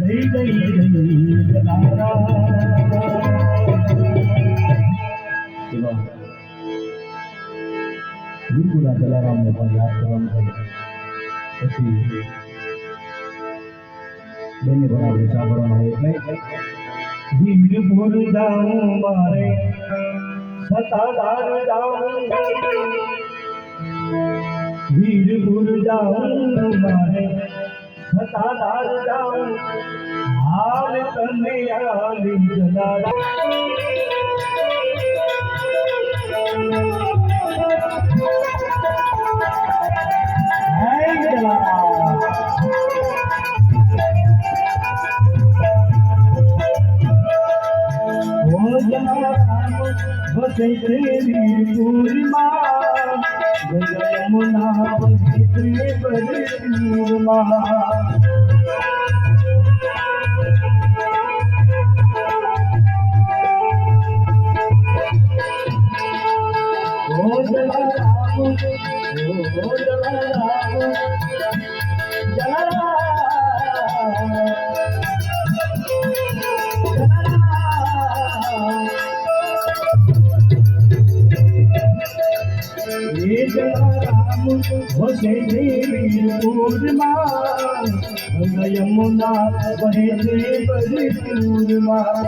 जय जय जलाराम। વીરપુરા જલારામને પણ યાદ કરવાનું થાય. પછી બેને પણ આપણે સાંભળવાનું હોય એટલે વીરપુર જાઉં મારે સતાધાર જાઉં, વીરપુર જાઉં મારે સતાધાર જાઉં, હાલ તને આલી જલારામ। वीरपुर मां गंगा यमुना बहते बरसूर मां, ओ जलाराम ओ जलाराम जलाराम जलाराम बसे वीरपुर मां गंगा यमुना बहते बरसूर मां।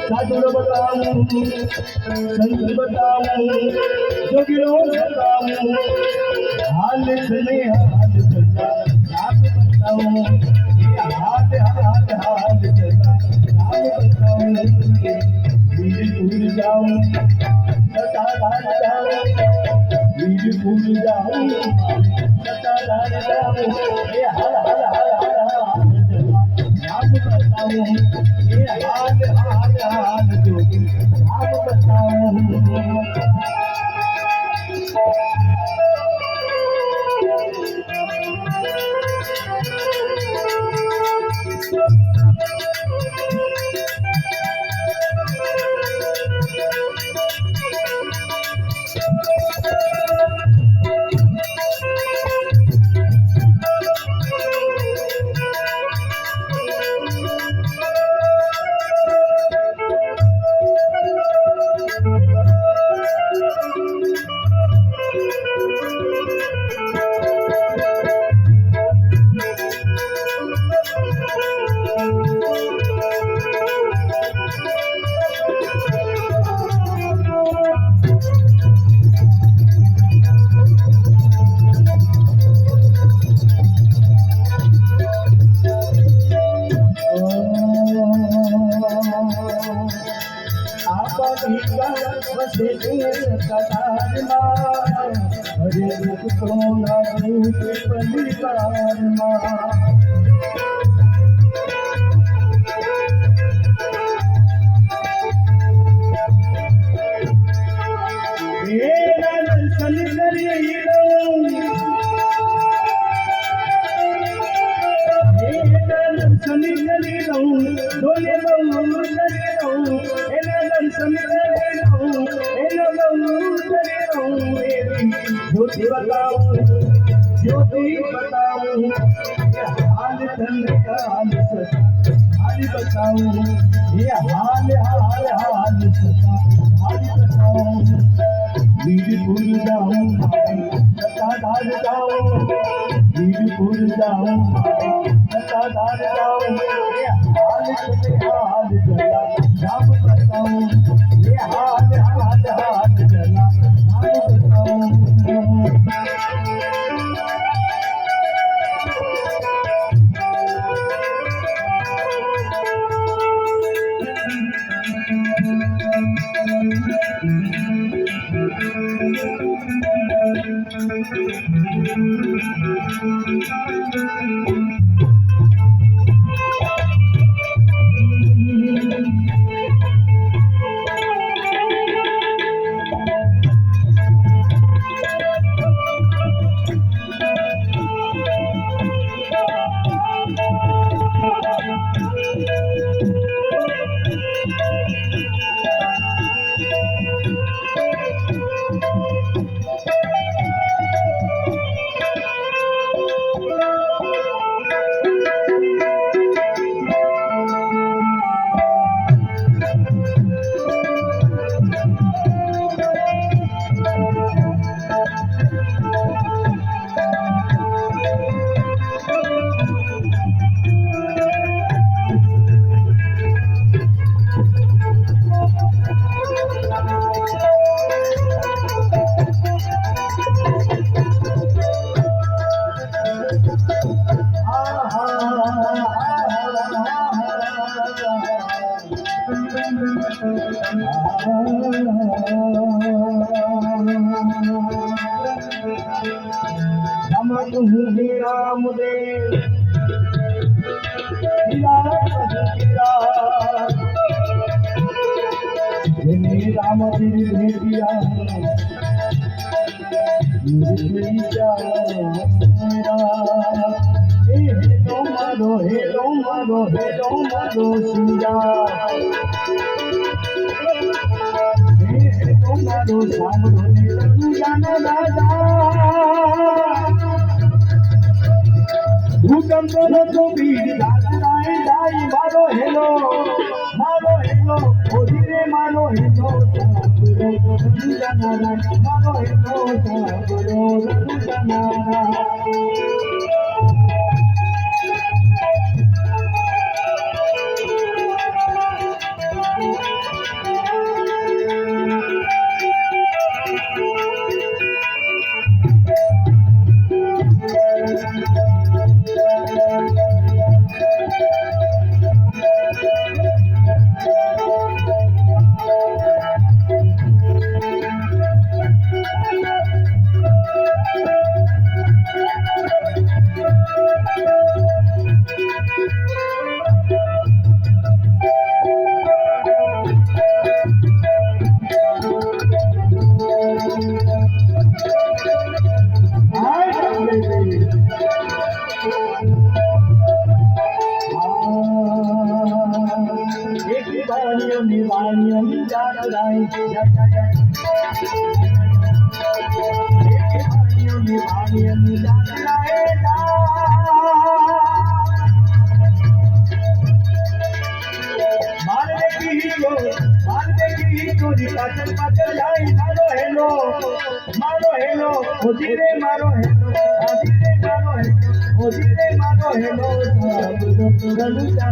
साधु बताऊं संत बताऊं जोगियो बताऊं, हाल चले हाल चला नाम बताऊं, हाल हाल हाल चला नाम बताऊं। वीरपुर जाऊं सताधार जाऊं, वीरपुर जाऊं सताधार जाऊं, हाल हाल हाल हाल हाल चला नाम बताऊं, हाल हाल हाल जोगी नाम बताऊं। हरे रूप सोना रूप परिवार दर्शन करी रहूं डोले बहु करे रहूं, दर्शन करे रहूं ज्योति बताऊं ज्योति बताऊं, हाल चंद्र हाल सता हाल बताऊं, ये हाल हाल हाल सता हाल बताऊं। वीरपुर जाऊं सताधार जाऊं, वीरपुर जाऊं सताधार जाऊं, ये हाल चले हाल चला नाम बताऊं, ये हाल हाल हाल चला नाम बताऊं। મારો હેલો ઓધીરે મારો હેલો મારો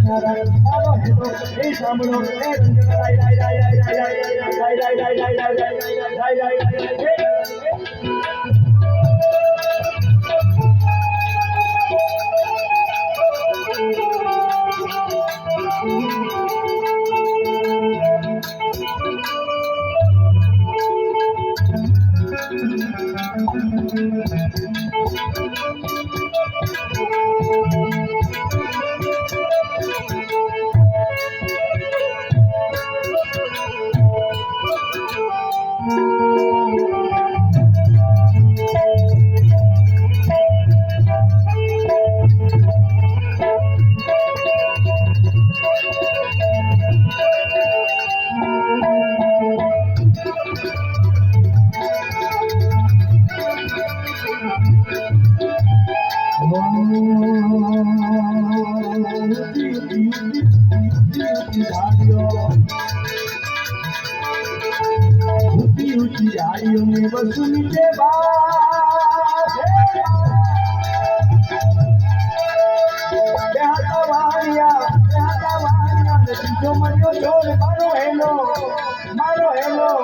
હેલો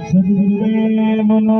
સદગુરુદેવનો